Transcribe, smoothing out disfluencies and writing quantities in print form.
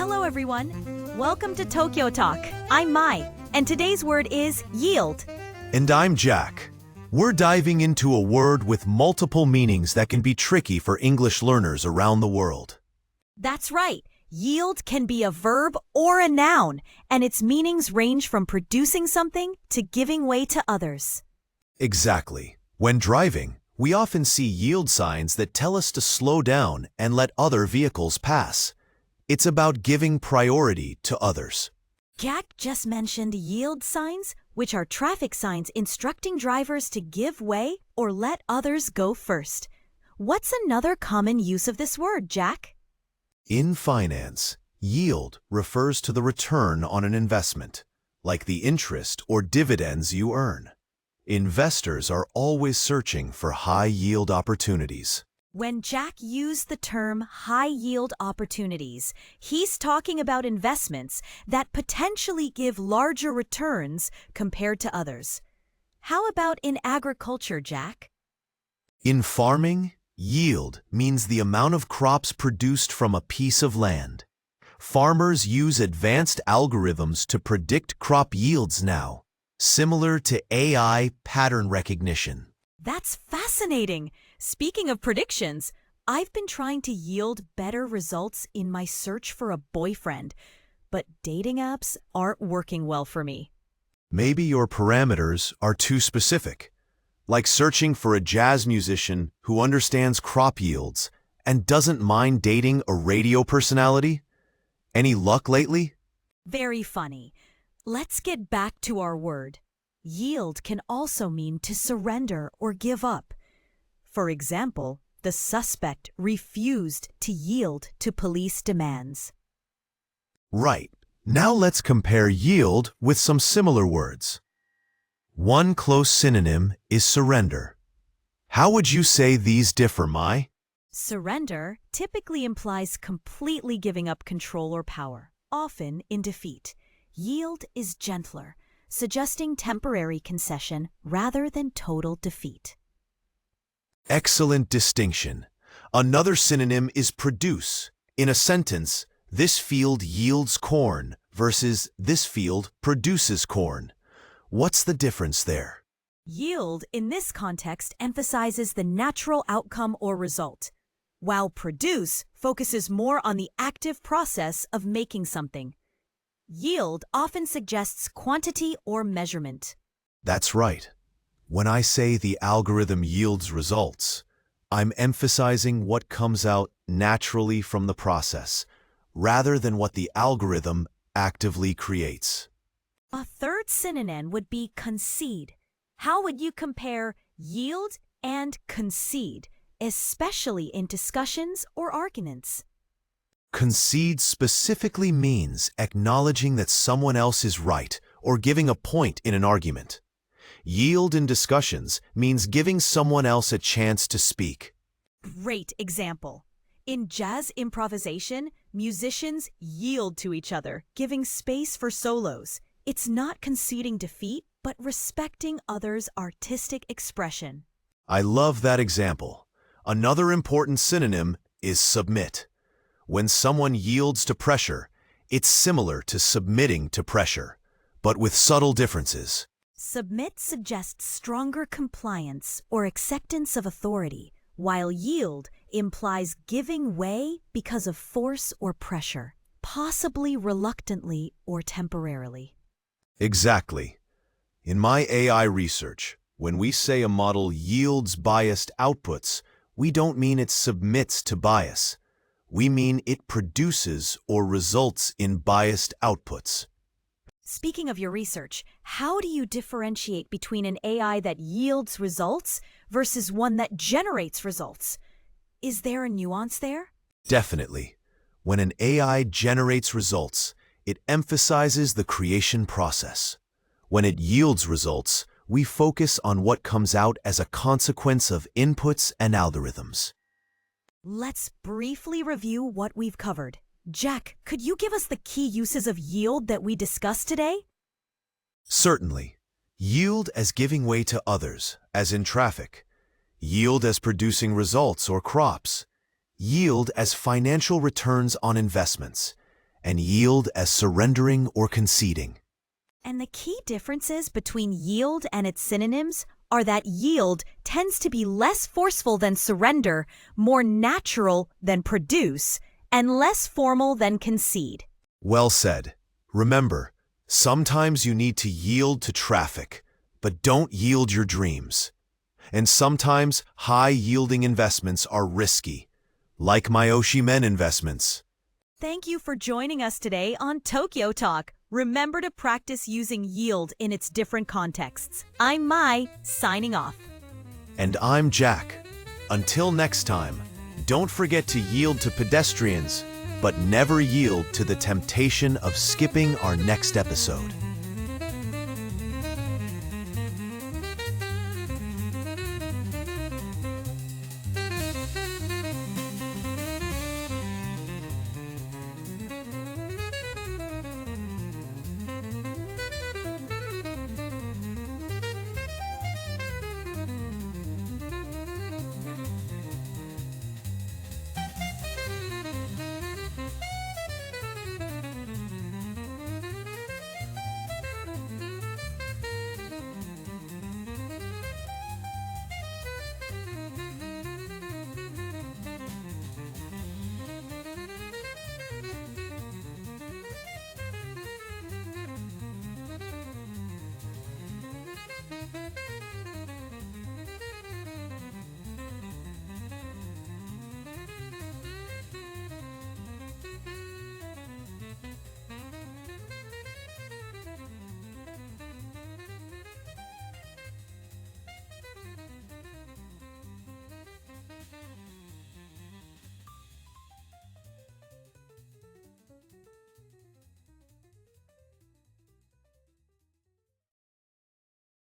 Hello, everyone. Welcome to Tokyo Talk. I'm Mai, and today's word is yield. And I'm Jack. We're diving into a word with multiple meanings that can be tricky for English learners around the world. That's right. Yield can be a verb or a noun, and its meanings range from producing something to giving way to others. Exactly. When driving, we often see yield signs that tell us to slow down and let other vehicles pass. It's about giving priority to others. Jack just mentioned yield signs, which are traffic signs instructing drivers to give way or let others go first. What's another common use of this word, Jack? In finance, yield refers to the return on an investment, like the interest or dividends you earn. Investors are always searching for high-yield opportunities. When Jack used the term high-yield opportunities, he's talking about investments that potentially give larger returns compared to others. How about in agriculture, Jack? In farming, yield means the amount of crops produced from a piece of land. Farmers use advanced algorithms to predict crop yields now, similar to AI pattern recognition. That's fascinating. Speaking of predictions, I've been trying to yield better results in my search for a boyfriend, but dating apps aren't working well for me. Maybe your parameters are too specific, like searching for a jazz musician who understands crop yields and doesn't mind dating a radio personality. Any luck lately? Very funny. Let's get back to our word. Yield can also mean to surrender or give up. For example, the suspect refused to yield to police demands. Right. Now let's compare yield with some similar words. One close synonym is surrender. How would you say these differ, Mai? Surrender typically implies completely giving up control or power, often in defeat. Yield is gentler, suggesting temporary concession rather than total defeat. Excellent distinction. Another synonym is produce. In a sentence, this field yields corn versus this field produces corn. What's the difference there? Yield in this context emphasizes the natural outcome or result, while produce focuses more on the active process of making something. Yield often suggests quantity or measurement. That's right. When I say the algorithm yields results, I'm emphasizing what comes out naturally from the process, rather than what the algorithm actively creates. A third synonym would be concede. How would you compare yield and concede, especially in discussions or arguments? Concede specifically means acknowledging that someone else is right or giving a point in an argument. Yield in discussions means giving someone else a chance to speak. Great example. In jazz improvisation, musicians yield to each other, giving space for solos. It's not conceding defeat, but respecting others' artistic expression. I love that example. Another important synonym is submit. When someone yields to pressure, it's similar to submitting to pressure, but with subtle differences. Submit suggests stronger compliance or acceptance of authority, while yield implies giving way because of force or pressure, possibly reluctantly or temporarily. Exactly. In my AI research, when we say a model yields biased outputs, we don't mean it submits to bias. We mean it produces or results in biased outputs. Speaking of your research, how do you differentiate between an AI that yields results versus one that generates results? Is there a nuance there? Definitely. When an AI generates results, it emphasizes the creation process. When it yields results, we focus on what comes out as a consequence of inputs and algorithms. Let's briefly review what we've covered. Jack, could you give us the key uses of yield that we discussed today? Certainly. Yield as giving way to others, as in traffic. Yield as producing results or crops. Yield as financial returns on investments. and yield as surrendering or conceding. And the key differences between yield and its synonyms are that yield tends to be less forceful than surrender, more natural than produce, and less formal than concede. Well said. Remember, sometimes you need to yield to traffic, but don't yield your dreams. And sometimes high-yielding investments are risky, like Myoshi Men investments. Thank you for joining us today on Tokyo Talk. Remember to practice using yield in its different contexts. I'm Mai, signing off. And I'm Jack. Until next time, don't forget to yield to pedestrians, but never yield to the temptation of skipping our next episode.